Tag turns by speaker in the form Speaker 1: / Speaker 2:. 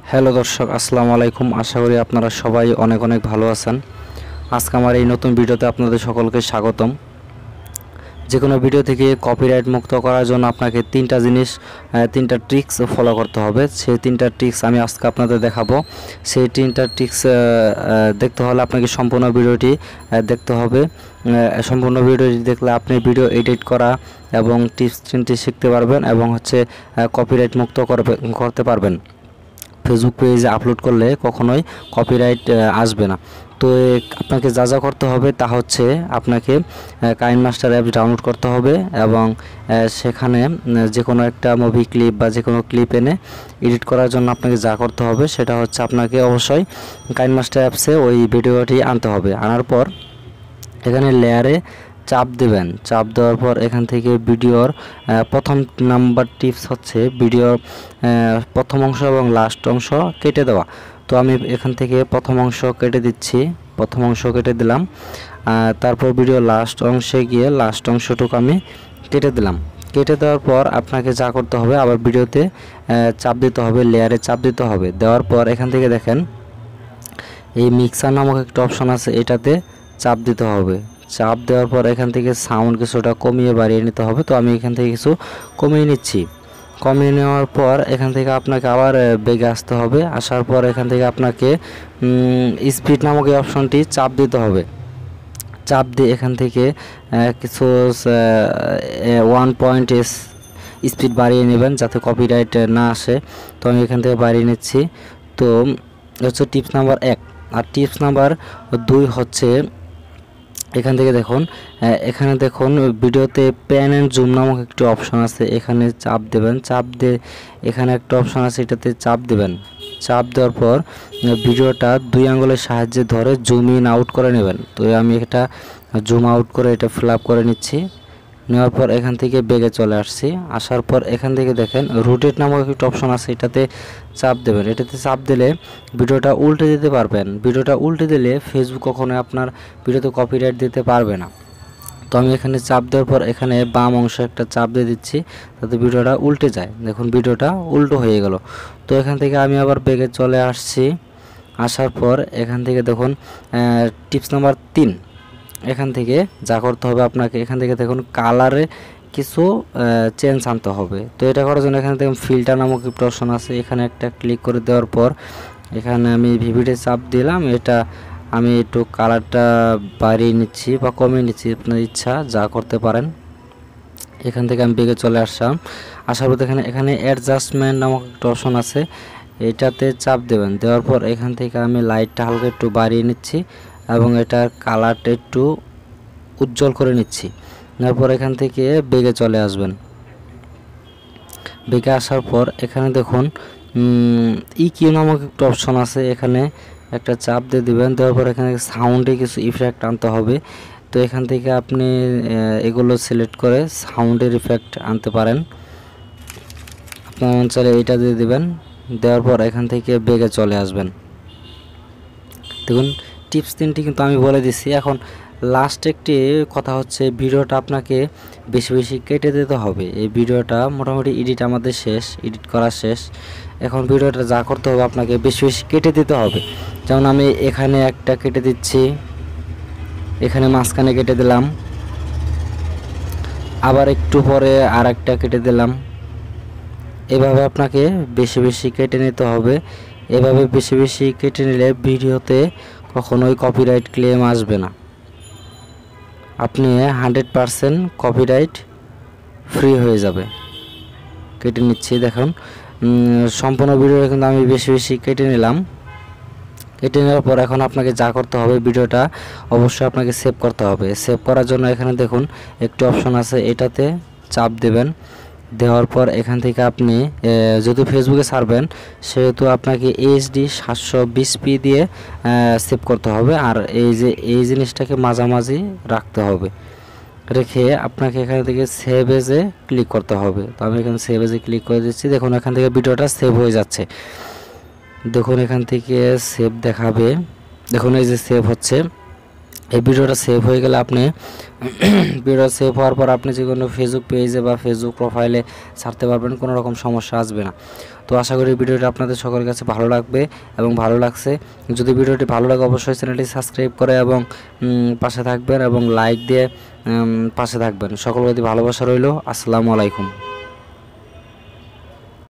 Speaker 1: Hello দর্শক, আসসালামু আলাইকুম। আশা করি আপনারা সবাই অনেক অনেক ভালো আছেন। আজকে আমার এই নতুন ভিডিওতে আপনাদের সকলকে স্বাগতম। যে কোনো ভিডিও থেকে কপিরাইট মুক্ত করার জন্য আপনাকে তিনটা ট্রিক্স ফলো করতে হবে। সেই তিনটা ট্রিক্স আমি আজকে আপনাদের দেখাবো। সেই তিনটা ট্রিক্স দেখতে হলে আপনাকে সম্পূর্ণ ভিডিওটি দেখতে হবে। সম্পূর্ণ ভিডিওটি দেখলে আপনি ভিডিও এডিট করা এবং টিপস তিনটি শিখতে পারবেন এবং কপিরাইট মুক্ত করতে পারবেন। ফেসবুক পেজে আপলোড করলে কখনোই কপিরাইট আসবে না। তো আপনাকে যা যা করতে হবে তা হচ্ছে আপনাকে কাইনমাস্টার অ্যাপ ডাউনলোড করতে হবে এবং সেখানে যে কোনো একটা মুভি ক্লিপ বা যে কোনো ক্লিপ এনে এডিট করার জন্য আপনাকে যা করতে হবে সেটা হচ্ছে আপনাকে অবশ্যই কাইনমাস্টার অ্যাপসে ওই ভিডিওটি আনতে হবে। আনার পর এখানে লেয়ারে চাপ দেবেন। চাপ দেওয়ার পর এখান থেকে ভিডিওর প্রথম নাম্বার টিপস হচ্ছে ভিডিওর প্রথম অংশ এবং লাস্ট অংশ কেটে দেওয়া। তো আমি এখান থেকে প্রথম অংশ কেটে দিচ্ছি। প্রথম অংশ কেটে দিলাম। তারপর ভিডিও লাস্ট অংশে গিয়ে লাস্ট অংশটুকু আমি কেটে দিলাম। কেটে দেওয়ার পর আপনাকে যা করতে হবে, আবার ভিডিওতে চাপ দিতে হবে, লেয়ারে চাপ দিতে হবে। দেওয়ার পর এখান থেকে দেখেন এই মিক্সার নামক একটা অপশন আছে, এটাতে চাপ দিতে হবে। চাপ দেওয়ার পর এখান থেকে সাউন্ড কিছুটা কমিয়ে বাড়িয়ে নিতে হবে। তো আমি এখান থেকে কিছু কমিয়ে নিচ্ছি। কমিয়ে নেওয়ার পর এখান থেকে আপনাকে আবার বেগে আসতে হবে। আসার পর এখান থেকে আপনাকে স্পিড নামক এই অপশনটি চাপ দিতে হবে। চাপ দিয়ে এখান থেকে কিছু 1 স্পিড বাড়িয়ে নেবেন যাতে কপিরাইট না আসে। তো আমি এখান থেকে বাড়িয়ে নিচ্ছি। তো হচ্ছে টিপস নাম্বার 1। আর টিপস নাম্বার 2 হচ্ছে এখান থেকে এখানে দেখুন ভিডিওতে প্যান অ্যান্ড জুম নামক একটি অপশন আছে, এখানে চাপ দেবেন। চাপ দিয়ে এখানে একটা অপশন আছে, এটাতে চাপ দেবেন। চাপ দেওয়ার পর ভিডিওটা 2 আঙ্গুলের সাহায্যে ধরে জুম ইন আউট করে নেবেন। তো আমি এটা জুম আউট করে এটা ফিল আপ করে নিচ্ছি। নেওয়ার পর এখান থেকে বেগে চলে আসছি। আসার পর এখান থেকে দেখেন রোটেট নামক একটা অপশন আছে, এটাতে চাপ দেবেন। এটাতে চাপ দিলে ভিডিওটা উল্টে দিতে পারবেন। ভিডিওটা উল্টে দিলে ফেসবুক কখনো আপনার ভিডিওতে কপিরাইট দিতে পারবে না। তো আমি এখানে চাপ দেওয়ার পর এখানে বাম অংশে একটা চাপ দিয়ে দিচ্ছি যাতে ভিডিওটা উল্টে যায়। দেখুন ভিডিওটা উল্টো হয়ে গেল। তো এখান থেকে আমি আবার বেগে চলে আসছি। আসার পর এখান থেকে দেখুন টিপস নাম্বার 3। এখান থেকে যা করতে হবে আপনাকে, এখান থেকে দেখুন কালারে কিছু চেঞ্জ আনতে হবে। তো এটা করার জন্য এখানে দেখুন ফিল্টার নামক একটা অপশন আছে, এখানে একটা ক্লিক করে দেওয়ার পর এখানে আমি ভিভিতে চাপ দিলাম। এটা আমি একটু কালারটা বাড়িয়ে নিচ্ছি বা কমিয়ে নিচ্ছি, আপনার ইচ্ছা, যা করতে পারেন। এখান থেকে আমি বেগে চলে আসলাম। আসার পর এখানে অ্যাডজাস্টমেন্ট নামক একটা অপশন আছে, এটাতে চাপ দেবেন। দেওয়ার পর এখান থেকে আমি লাইটটা হালকা একটু বাড়িয়ে নিচ্ছি এবং এটার কালারটা একটু উজ্জ্বল করে নিচ্ছি। তারপর এখান থেকে বেগে চলে আসবেন। বেগে আসার পর এখানে দেখুন ইকিউ নামক একটা অপশন আছে, এখানে একটা চাপ দিয়ে দিবেন। দেওয়ার পর এখানে সাউন্ডে কিছু ইফেক্ট আনতে হবে। তো এখান থেকে আপনি এগুলো সিলেক্ট করে সাউন্ডের ইফেক্ট আনতে পারেন। আপনার অঞ্চলে এইটা দিয়ে দিবেন। দেওয়ার পর এখান থেকে বেগে চলে আসবেন। দেখুন টিপস 3টি কিন্তু আমি বলে দিচ্ছি। এখন লাস্ট একটি কথা হচ্ছে ভিডিওটা আপনাকে বেশি বেশি কেটে দিতে হবে। এই ভিডিওটা মোটামুটি এডিট করা শেষ। এখন ভিডিওটা যা করতে হবে আপনাকে বেশি বেশি কেটে দিতে হবে। যেমন আমি এখানে একটা কেটে দিচ্ছি, এখানে মাঝখানে কেটে দিলাম, আবার একটু পরে আর একটা কেটে দিলাম। এভাবে আপনাকে বেশি বেশি কেটে নিতে হবে। এভাবে বেশি বেশি কেটে নিলে ভিডিওতে কখনোই কপিরাইট ক্লেম আসবে না। আপনি 100% কপিরাইট ফ্রি হয়ে যাবে। কেটে নিচ্ছি, দেখুন সম্পূর্ণ ভিডিও কিন্তু আমি বেশি বেশি কেটে নিলাম। কেটে নেওয়ার পর এখন আপনাকে যা করতে হবে, ভিডিওটা অবশ্যই আপনাকে সেভ করতে হবে। সেভ করার জন্য এখানে দেখুন একটি অপশন আছে, এটাতে চাপ দেবেন। দেওয়ার পর এখান থেকে আপনি যেহেতু ফেসবুকে ছাড়বেন সেহেতু আপনাকে এইচডি 720p দিয়ে সেভ করতে হবে। আর এই জিনিসটাকে মাঝামাঝি রাখতে হবে। রেখে আপনাকে এখান থেকে সেভ এজে ক্লিক করতে হবে। তো আমি এখানে সেভ এজে ক্লিক করে দিচ্ছি। দেখুন এখান থেকে ভিডিওটা সেভ হয়ে যাচ্ছে। দেখুন এখান থেকে সেভ দেখাবে। দেখুন এই যে সেভ হচ্ছে। এই ভিডিওটা সেভ হয়ে গেলে আপনি ভিডিও সেভ হওয়ার পর আপনি যে কোনো ফেসবুক পেজে বা ফেসবুক প্রোফাইলে ছাড়তে পারবেন, কোনো রকম সমস্যা আসবে না। তো আশা করি ভিডিওটি আপনাদের সকলের কাছে ভালো লাগবে এবং ভালো লাগছে। যদি ভিডিওটি ভালো লাগে অবশ্যই চ্যানেলটি সাবস্ক্রাইব করে এবং পাশে থাকবেন এবং লাইক দিয়ে পাশে থাকবেন। সকল প্রতি ভালোবাসা রইল। আসসালামু আলাইকুম।